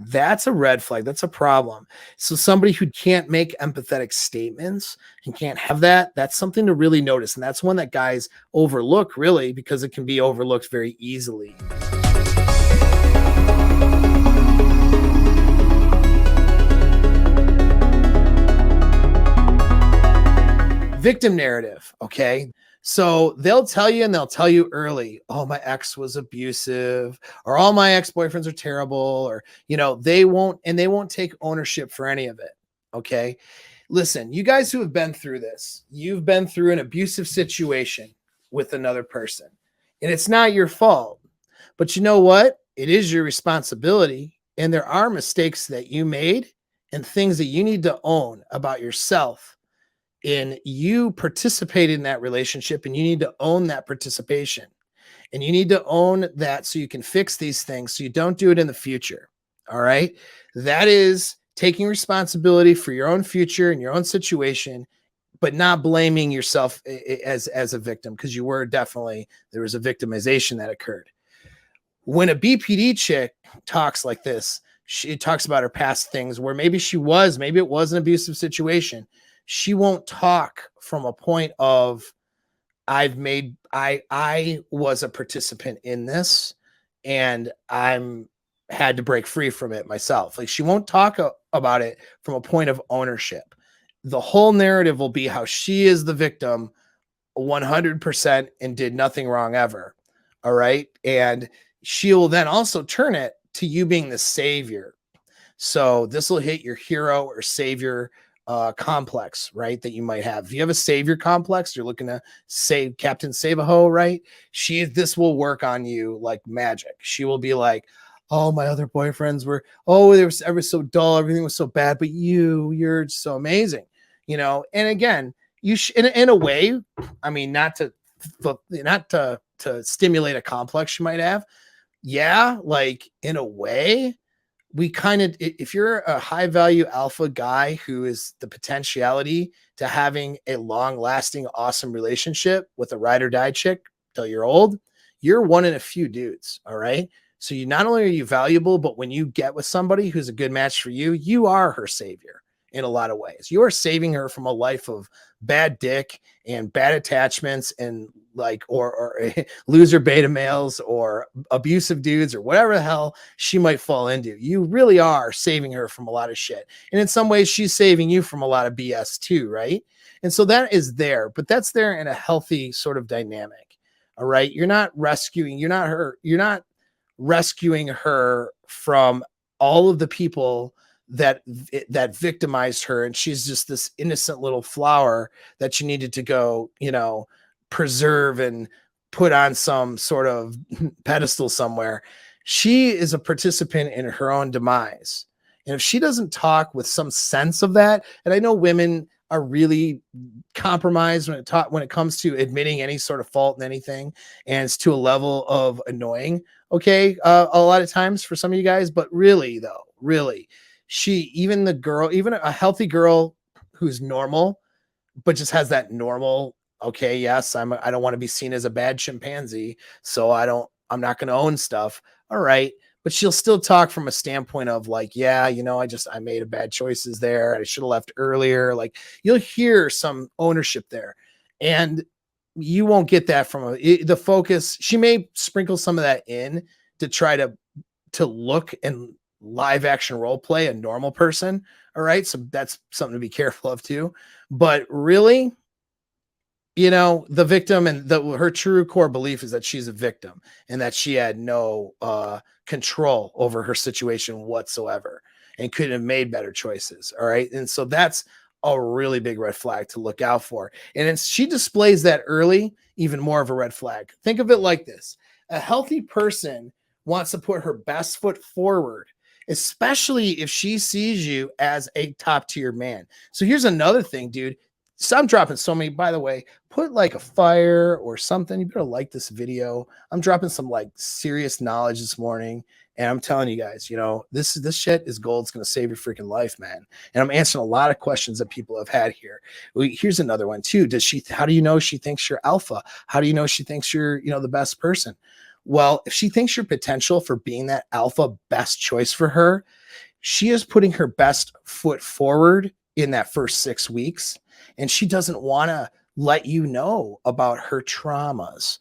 That's a red flag. That's a problem. So somebody who can't make empathetic statements and can't have that, that's something to really notice. And that's one that guys overlook really because it can be overlooked very easily. Victim narrative, okay? So they'll tell you and they'll tell you early, oh, my ex was abusive, or all my ex-boyfriends are terrible, or, they won't take ownership for any of it, okay? Listen, you guys who have been through this, you've been through an abusive situation with another person, and it's not your fault. But you know what? It is your responsibility, and there are mistakes that you made and things that you need to own about yourself. And you participate in that relationship, and you need to own that participation, and you need to own that so you can fix these things so you don't do it in the future. All right. That is taking responsibility for your own future and your own situation, but not blaming yourself as a victim, because there was a victimization that occurred. When a BPD chick talks like this, she talks about her past things where maybe it was an abusive situation. She won't talk from a point of I was a participant in this and had to break free from it myself. Like, she won't talk about it from a point of ownership. The whole narrative will be how she is the victim 100% and did nothing wrong ever. All right. And she will then also turn it to you being the savior. So this will hit your hero or savior complex, right? That you might have. If you have a savior complex, you're looking to save Captain Save-A-Ho, right? This will work on you like magic. She will be like, oh, my other boyfriends they were ever so dull. Everything was so bad, but you're so amazing, And again, you in a way, I mean, not to stimulate a complex you might have. Yeah, like in a way, if you're a high value alpha guy who is the potentiality to having a long lasting, awesome relationship with a ride or die chick till you're old, you're one in a few dudes. All right. So not only are you valuable, but when you get with somebody who's a good match for you, you are her savior in a lot of ways. You are saving her from a life of bad dick and bad attachments and or loser beta males or abusive dudes or whatever the hell she might fall into. You really are saving her from a lot of shit. And in some ways, she's saving you from a lot of BS too, right? And so that is there, but that's there in a healthy sort of dynamic. All right. You're not rescuing her from all of the people that victimized her, and she's just this innocent little flower that you needed to go, preserve and put on some sort of pedestal somewhere. She is a participant in her own demise. And if she doesn't talk with some sense of that, and I know women are really compromised when it comes to admitting any sort of fault in anything, and it's to a level of annoying. Okay, a lot of times for some of you guys, but really, even a healthy girl who's normal, but just has that normal. Okay, yes, I don't want to be seen as a bad chimpanzee, so I'm not going to own stuff. All right. But she'll still talk from a standpoint of like, yeah, I made a bad choices there. I should have left earlier. Like, you'll hear some ownership there, and you won't get that from the focus. She may sprinkle some of that in to try to look and live action role play a normal person. All right. So that's something to be careful of too. But really, the victim and her true core belief is that she's a victim and that she had no control over her situation whatsoever and couldn't have made better choices. All right. And so that's a really big red flag to look out for. And she displays that early, even more of a red flag. Think of it like this. A healthy person wants to put her best foot forward, especially if she sees you as a top tier man. So here's another thing, dude. So I'm dropping so many, by the way, put like a fire or something. You better like this video. I'm dropping some like serious knowledge this morning. And I'm telling you guys, this shit is gold. It's going to save your freaking life, man. And I'm answering a lot of questions that people have had here. Here's another one too. How do you know she thinks you're alpha? How do you know she thinks you're, the best person? Well, if she thinks your potential for being that alpha best choice for her, she is putting her best foot forward in that first 6 weeks. And she doesn't want to let you know about her traumas,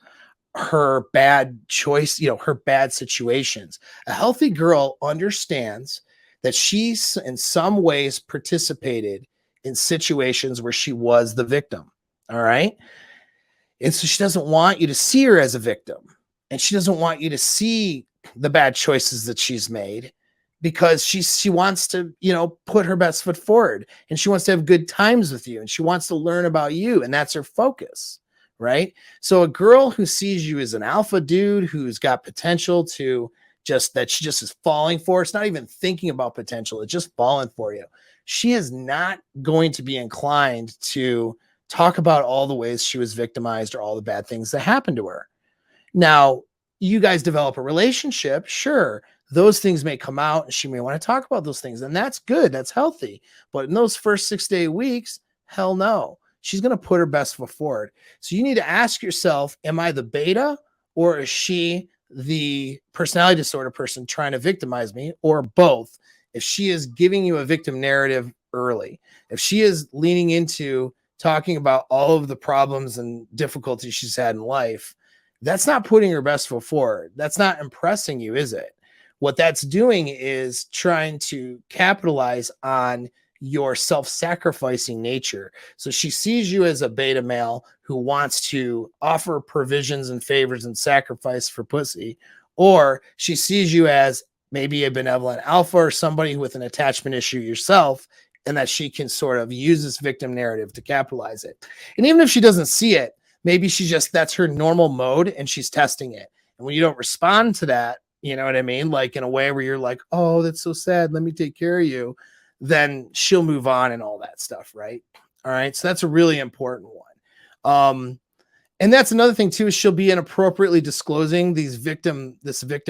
her bad choice, her bad situations. A healthy girl understands that she's in some ways participated in situations where she was the victim. All right. And so she doesn't want you to see her as a victim. And she doesn't want you to see the bad choices that she's made because she wants to, put her best foot forward and she wants to have good times with you and she wants to learn about you. And that's her focus. Right. So a girl who sees you as an alpha dude who's got potential to that she just is falling for, it's not even thinking about potential, it's just falling for you. She is not going to be inclined to talk about all the ways she was victimized or all the bad things that happened to her. Now, you guys develop a relationship, sure, those things may come out and she may want to talk about those things, and that's good, that's healthy. But in those first 6 to 8 weeks, hell no. She's going to put her best foot forward. So you need to ask yourself, am I the beta or is she the personality disorder person trying to victimize me, or both? If she is giving you a victim narrative early, if she is leaning into talking about all of the problems and difficulties she's had in life, that's not putting her best foot forward. That's not impressing you, is it? What that's doing is trying to capitalize on your self-sacrificing nature. So she sees you as a beta male who wants to offer provisions and favors and sacrifice for pussy, or she sees you as maybe a benevolent alpha or somebody with an attachment issue yourself, and that she can sort of use this victim narrative to capitalize it. And even if she doesn't see it, maybe that's her normal mode and she's testing it. And when you don't respond to that, you know what I mean? Like in a way where you're like, oh, that's so sad, let me take care of you, then she'll move on and all that stuff, right? All right. So that's a really important one. And that's another thing too, is she'll be inappropriately disclosing this victim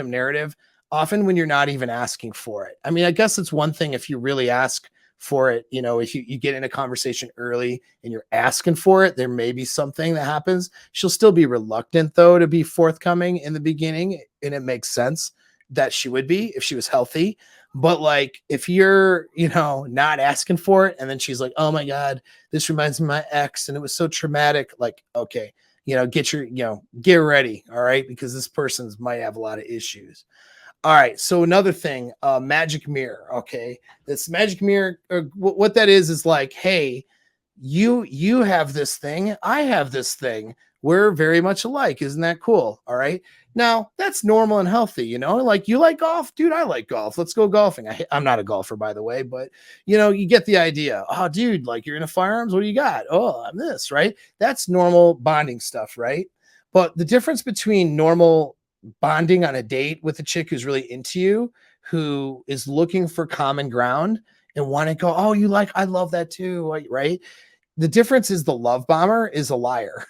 narrative, often when you're not even asking for it. I mean, I guess it's one thing if you really ask for it, if you get in a conversation early and you're asking for it, there may be something that happens. She'll still be reluctant though to be forthcoming in the beginning, and it makes sense that she would be if she was healthy. But like if you're not asking for it and then she's like, oh my god, this reminds me of my ex and it was so traumatic, like, okay, get ready, all right, because this person's might have a lot of issues. All right. So another thing, magic mirror. Okay. This magic mirror, what that is like, hey, you have this thing. I have this thing. We're very much alike. Isn't that cool? All right. Now that's normal and healthy, like you like golf, dude. I like golf. Let's go golfing. I'm not a golfer, by the way, but you get the idea. Oh, dude, like you're into firearms. What do you got? Oh, I'm this, right? That's normal bonding stuff, right? But the difference between normal bonding on a date with a chick who's really into you, who is looking for common ground and want to go, oh, I love that too, right? The difference is the love bomber is a liar.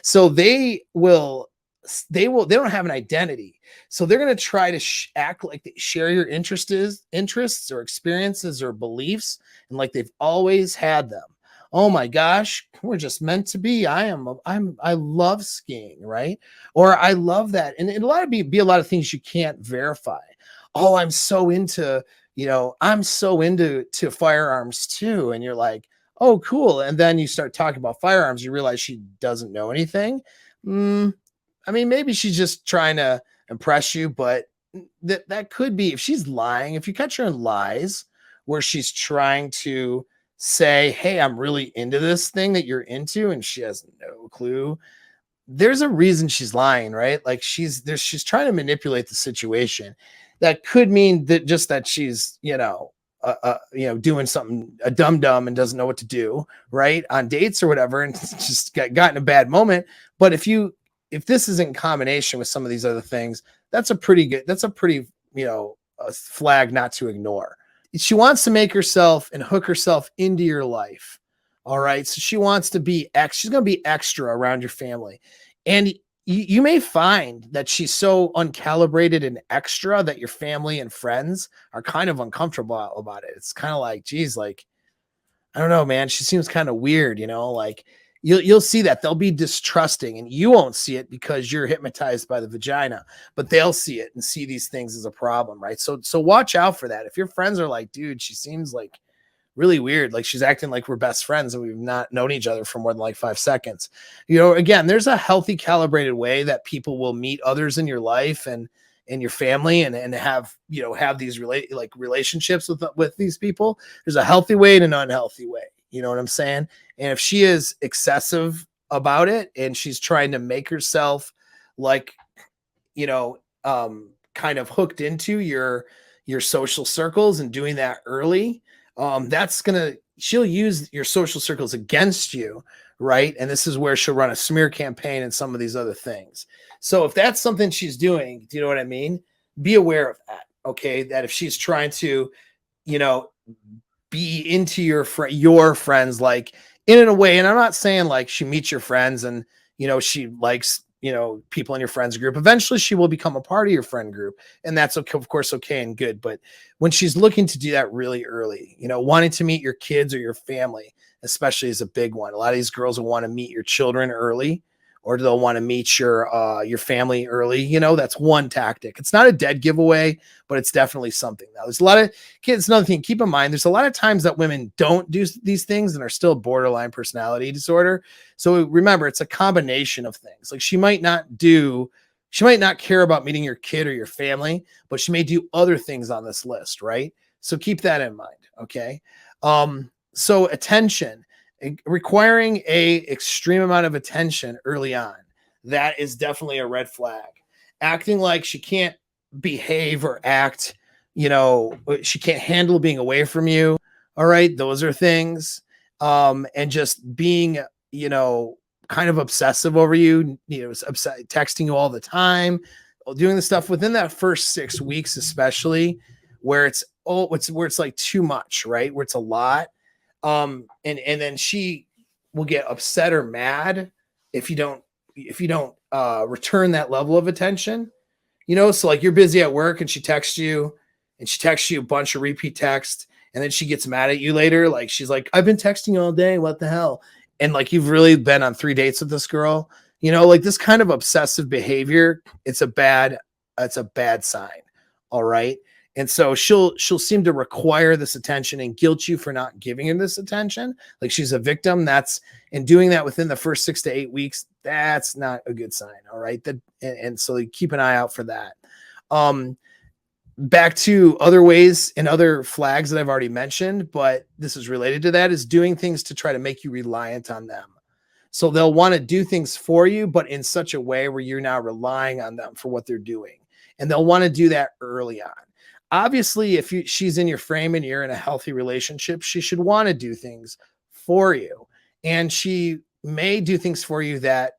So they don't have an identity. So they're going to try to act like they share your interests or experiences or beliefs, and like they've always had them. Oh my gosh, we're just meant to be. I love skiing, right? Or I love that. And a lot of be a lot of things you can't verify. Oh, I'm so into firearms too. And you're like, oh, cool. And then you start talking about firearms, you realize she doesn't know anything. I mean, maybe she's just trying to impress you, but that could be, if she's lying, if you catch her in lies where she's trying to say, hey, I'm really into this thing that you're into, and she has no clue, there's a reason she's lying, right? Like she's trying to manipulate the situation. That could mean that she's doing something a dumb and doesn't know what to do, right, on dates or whatever, and just got in a bad moment. But if this is in combination with some of these other things, that's a pretty a flag not to ignore. She wants to make herself and hook herself into your life. All right. So she wants to be she's going to be extra around your family. And you may find that she's so uncalibrated and extra that your family and friends are kind of uncomfortable about it. It's kind of like, geez, like, I don't know, man. She seems kind of weird, like You'll see that they'll be distrusting, and you won't see it because you're hypnotized by the vagina, but they'll see it and see these things as a problem, right? So watch out for that. If your friends are like, dude, she seems like really weird, like she's acting like we're best friends and we've not known each other for more than like 5 seconds. Again, there's a healthy, calibrated way that people will meet others in your life and in your family, and have have these relationships with these people. There's a healthy way and an unhealthy way. You know what I'm saying? And if she is excessive about it and she's trying to make herself like, you know, kind of hooked into your social circles and doing that early, she'll use your social circles against you, right? And this is where she'll run a smear campaign and some of these other things. So if that's something she's doing, do you know what I mean? Be aware of that. Okay, that if she's trying to, you know, be into your friends, like in a way, and I'm not saying like she meets your friends and she likes people in your friends group. Eventually she will become a part of your friend group, and that's okay, of course, okay and good. But when she's looking to do that really early, wanting to meet your kids or your family especially is a big one. A lot of these girls will want to meet your children early, or they'll want to meet your family early. That's one tactic. It's not a dead giveaway, but it's definitely something. Now, there's a lot of kids. Another thing, keep in mind, there's a lot of times that women don't do these things and are still borderline personality disorder. So remember, it's a combination of things. Like she might not care about meeting your kid or your family, but she may do other things on this list, right? So keep that in mind. Okay. So attention, requiring a extreme amount of attention early on, that is definitely a red flag. Acting like she can't behave or act, she can't handle being away from you. All right. Those are things. And just being, kind of obsessive over you, texting you all the time, doing the stuff within that first 6 weeks, especially where it's like too much, right? Where it's a lot. And then she will get upset or mad if you don't return that level of attention. So like you're busy at work and she texts you a bunch of repeat text, and then she gets mad at you later. Like she's like, I've been texting you all day. What the hell? And like, you've really been on 3 dates with this girl, like this kind of obsessive behavior. It's a bad sign. All right. And so she'll seem to require this attention and guilt you for not giving her this attention. Like she's a victim. And doing that within the first 6 to 8 weeks, that's not a good sign. All right. And so keep an eye out for that. Back to other ways and other flags that I've already mentioned, but this is related to that, is doing things to try to make you reliant on them. So they'll want to do things for you, but in such a way where you're now relying on them for what they're doing. And they'll want to do that early on. Obviously, if she's in your frame and you're in a healthy relationship, she should want to do things for you. And she may do things for you that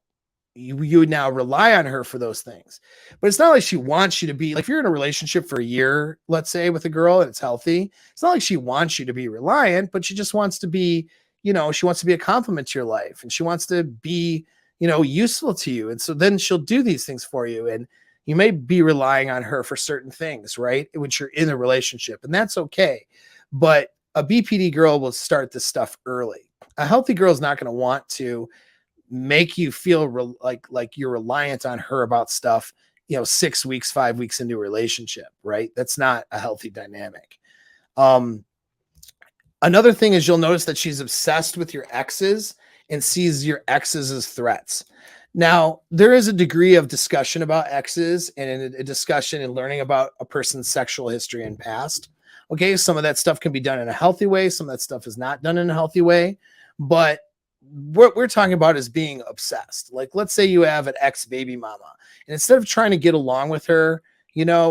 you would now rely on her for those things. But it's not like she wants you to be, like, if you're in a relationship for a year, let's say, with a girl and it's healthy, it's not like she wants you to be reliant, but she just wants to be, she wants to be a compliment to your life, and she wants to be, useful to you. And so then she'll do these things for you. And you may be relying on her for certain things, right? Which you're in a relationship, and that's okay. But a BPD girl will start this stuff early. A healthy girl is not going to want to make you feel like you're reliant on her about stuff, 6 weeks, 5 weeks into a relationship, right? That's not a healthy dynamic. Another thing is, you'll notice that she's obsessed with your exes and sees your exes as threats. Now, there is a degree of discussion about exes and a discussion and learning about a person's sexual history and past. Okay, some of that stuff can be done in a healthy way. Some of that stuff is not done in a healthy way. But what we're talking about is being obsessed. Like, let's say you have an ex-baby mama, and instead of trying to get along with her,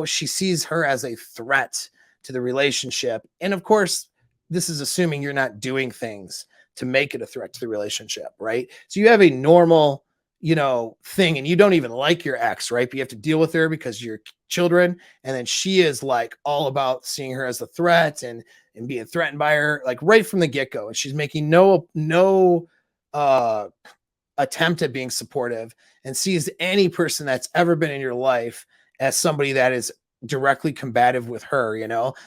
she sees her as a threat to the relationship. And of course, this is assuming you're not doing things to make it a threat to the relationship, right? So you have a normal thing, and you don't even like your ex, right? But you have to deal with her because you're children. And then she is like all about seeing her as a threat and being threatened by her, like right from the get-go. And she's making no attempt at being supportive, and sees any person that's ever been in your life as somebody that is directly combative with her,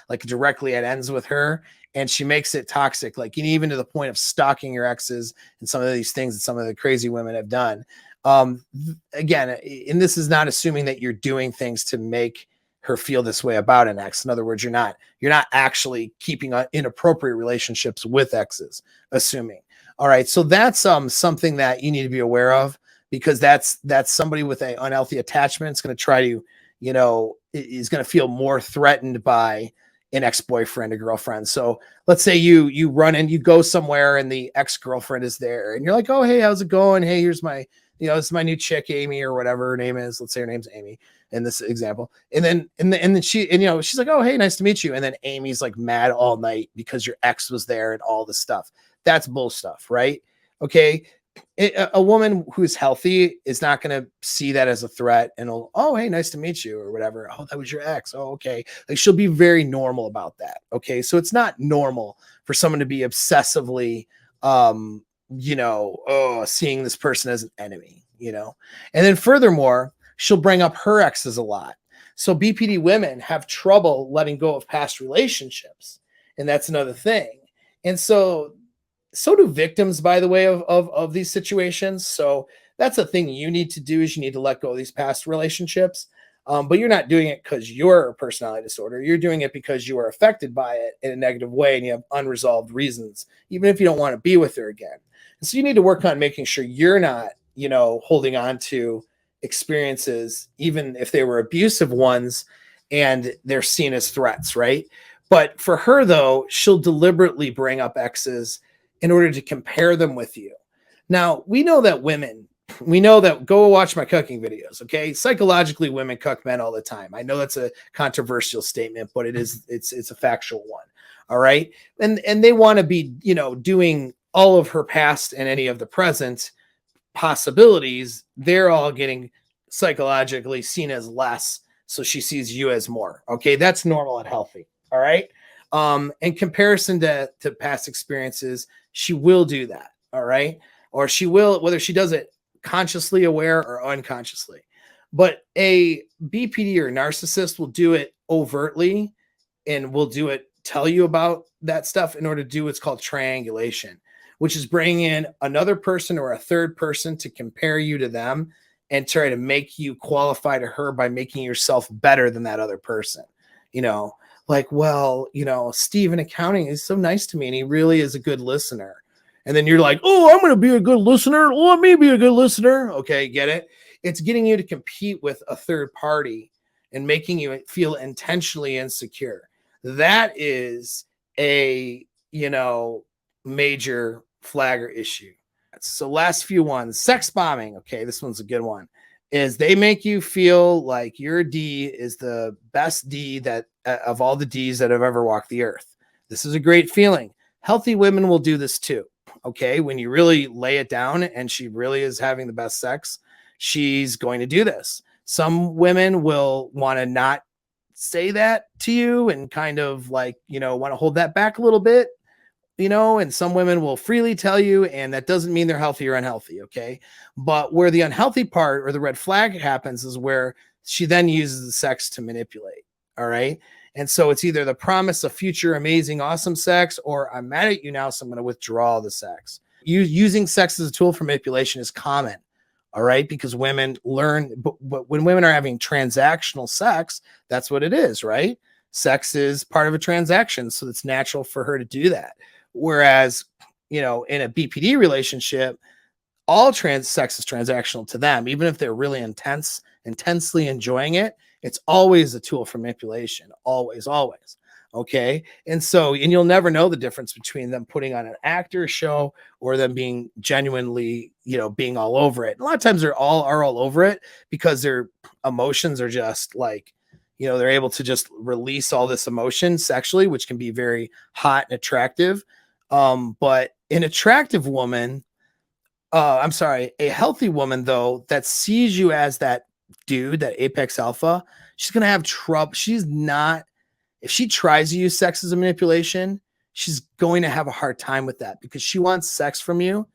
like directly at ends with her, and she makes it toxic, like even to the point of stalking your exes and some of these things that some of the crazy women have done. Again, and this is not assuming that you're doing things to make her feel this way about an ex. In other words, you're not actually keeping inappropriate relationships with exes, assuming. All right, so that's something that you need to be aware of, because that's somebody with an unhealthy attachment. It's going to try to, is going to feel more threatened by an ex-boyfriend or girlfriend. So let's say you run and you go somewhere and the ex-girlfriend is there and you're like, oh, hey, how's it going? Hey, here's my, this is my new chick, Amy, or whatever her name is. Let's say her name's Amy in this example. And then she's like, oh, hey, nice to meet you. And then Amy's like mad all night because your ex was there and all this stuff. That's bull stuff, right? Okay. A woman who's healthy is not going to see that as a threat and oh, hey, nice to meet you or whatever. Oh, that was your ex. Oh, okay. Like, she'll be very normal about that. Okay. So it's not normal for someone to be obsessively, seeing this person as an enemy, and then furthermore, she'll bring up her exes a lot. So BPD women have trouble letting go of past relationships. And that's another thing. And so do victims, by the way, of these situations. So that's a thing you need to do, is you need to let go of these past relationships. But you're not doing it because you're a personality disorder. You're doing it because you are affected by it in a negative way and you have unresolved reasons, even if you don't want to be with her again. And so you need to work on making sure you're not, holding on to experiences, even if they were abusive ones and they're seen as threats, right? But for her, though, she'll deliberately bring up exes in order to compare them with you. Now, we know that go watch my cooking videos, okay? Psychologically, women cuck men all the time. I know that's a controversial statement, but it's a factual one. All right. And they want to be, doing all of her past and any of the present possibilities. They're all getting psychologically seen as less. So she sees you as more. Okay. That's normal and healthy. All right. In comparison to past experiences, she will do that. All right. Or she will, whether she does it consciously aware or unconsciously. But a BPD or narcissist will do it overtly and will tell you about that stuff in order to do what's called triangulation, which is bringing in another person or a third person to compare you to them and try to make you qualify to her by making yourself better than that other person. Like, well, Steve in accounting is so nice to me and he really is a good listener. And then you're like, oh, I'm going to be a good listener. Let me be a good listener. Okay, get it? It's getting you to compete with a third party and making you feel intentionally insecure. That is a, major flagger issue. So last few ones, sex bombing. Okay, this one's a good one. Is they make you feel like your D is the best D that of all the Ds that have ever walked the earth. This is a great feeling. Healthy women will do this too. Okay, when you really lay it down and she really is having the best sex, she's going to do this. Some women will want to not say that to you and kind of like, want to hold that back a little bit, and some women will freely tell you, and that doesn't mean they're healthy or unhealthy. Okay. But where the unhealthy part or the red flag happens is where she then uses the sex to manipulate. All right. And so it's either the promise of future amazing, awesome sex, or I'm mad at you now, so I'm going to withdraw the sex. Using sex as a tool for manipulation is common. All right. Because women learn, but when women are having transactional sex, that's what it is, right? Sex is part of a transaction. So it's natural for her to do that. Whereas, in a BPD relationship, all sex is transactional to them, even if they're really intensely enjoying it. It's always a tool for manipulation. Always. Okay. And you'll never know the difference between them putting on an actor show or them being genuinely, being all over it. A lot of times they're all over it because their emotions are just like, they're able to just release all this emotion sexually, which can be very hot and attractive. But an attractive woman, a healthy woman, though, that sees you as that dude, that apex alpha, she's going to have trouble. If she tries to use sex as a manipulation, she's going to have a hard time with that because she wants sex from you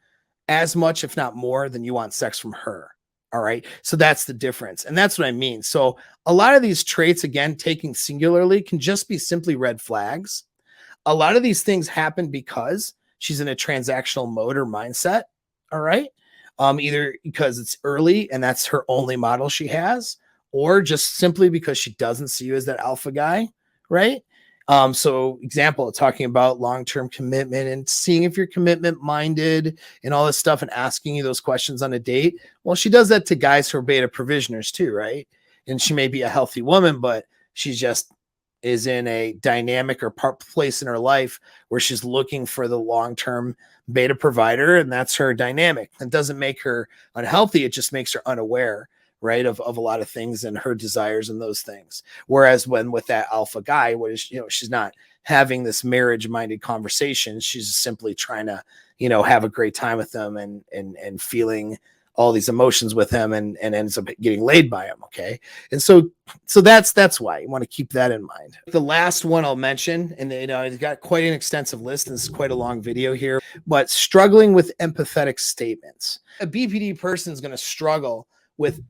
as much, if not more, than you want sex from her. All right. So that's the difference. And that's what I mean. So a lot of these traits, again, taking singularly, can just be simply red flags. A lot of these things happen because she's in a transactional mode or mindset. All right. Either because it's early and that's her only model she has, or just simply because she doesn't see you as that alpha guy. Right. So example, talking about long-term commitment and seeing if you're commitment minded and all this stuff and asking you those questions on a date. Well, she does that to guys who are beta provisioners too, right? And she may be a healthy woman, but she's just is in a dynamic or place in her life where she's looking for the long-term beta provider, and that's her dynamic. It doesn't make her unhealthy, it just makes her unaware, right, of a lot of things and her desires and those things. Whereas when with that alpha guy, what is, she's not having this marriage minded conversation, she's simply trying to, have a great time with them and feeling all these emotions with him and ends up getting laid by him. Okay. And so that's why you want to keep that in mind. The last one I'll mention, and it's got quite an extensive list, and this is quite a long video here, but struggling with empathetic statements. A BPD person is going to struggle with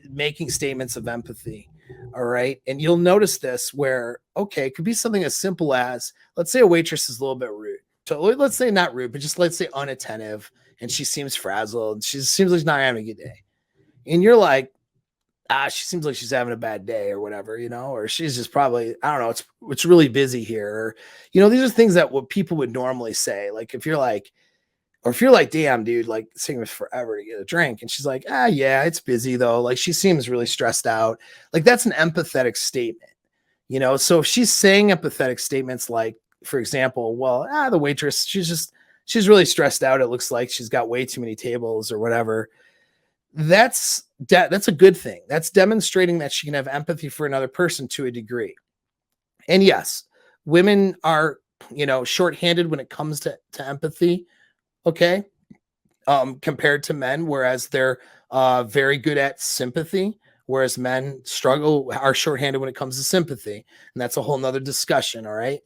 making statements of empathy. All right. And you'll notice this where, okay, it could be something as simple as, let's say a waitress is a little bit rude. So let's say not rude, but just let's say unattentive, and she seems frazzled. She seems like she's not having a good day. And you're like, she seems like she's having a bad day or whatever, or she's just probably, I don't know, it's really busy here. Or, these are things that what people would normally say. Like if you're like, damn, dude, like it's taking us forever to get a drink. And she's like, yeah, it's busy though. Like she seems really stressed out. Like that's an empathetic statement, So if she's saying empathetic statements, like, for example, well, the waitress, she's really stressed out. It looks like she's got way too many tables or whatever. That's a good thing. That's demonstrating that she can have empathy for another person to a degree. And yes, women are, shorthanded when it comes to empathy. Okay. Compared to men, whereas they're very good at sympathy, whereas men are shorthanded when it comes to sympathy. And that's a whole nother discussion. All right.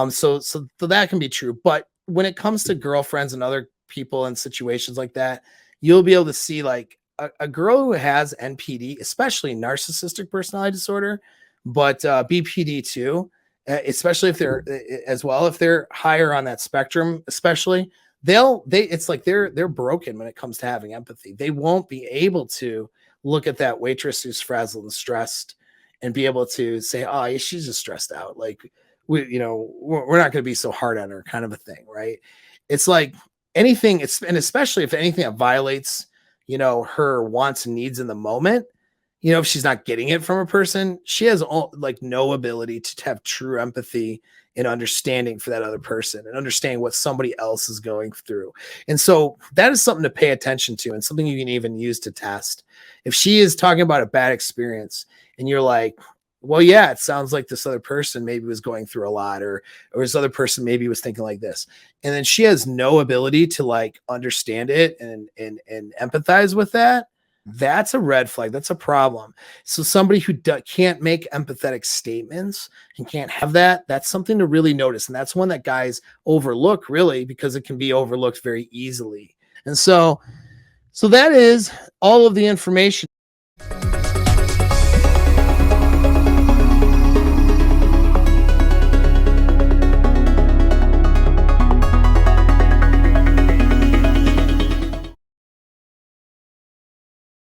So that can be true. But when it comes to girlfriends and other people in situations like that, you'll be able to see like a girl who has NPD, especially narcissistic personality disorder, but BPD too, especially if they're higher on that spectrum, especially it's like they're broken when it comes to having empathy. They won't be able to look at that waitress who's frazzled and stressed and be able to say, oh, yeah, she's just stressed out. Like we're not going to be so hard on her, kind of a thing. Right. It's like anything, and especially if anything that violates, her wants and needs in the moment, if she's not getting it from a person, she has like no ability to have true empathy and understanding for that other person and understanding what somebody else is going through. And so that is something to pay attention to and something you can even use to test. If she is talking about a bad experience and you're like, well, yeah, it sounds like this other person maybe was going through a lot, or this other person maybe was thinking like this. And then she has no ability to like understand it and empathize with that. That's a red flag. That's a problem. So somebody who can't make empathetic statements and can't have that's something to really notice. And that's one that guys overlook, really, because it can be overlooked very easily. And so that is all of the information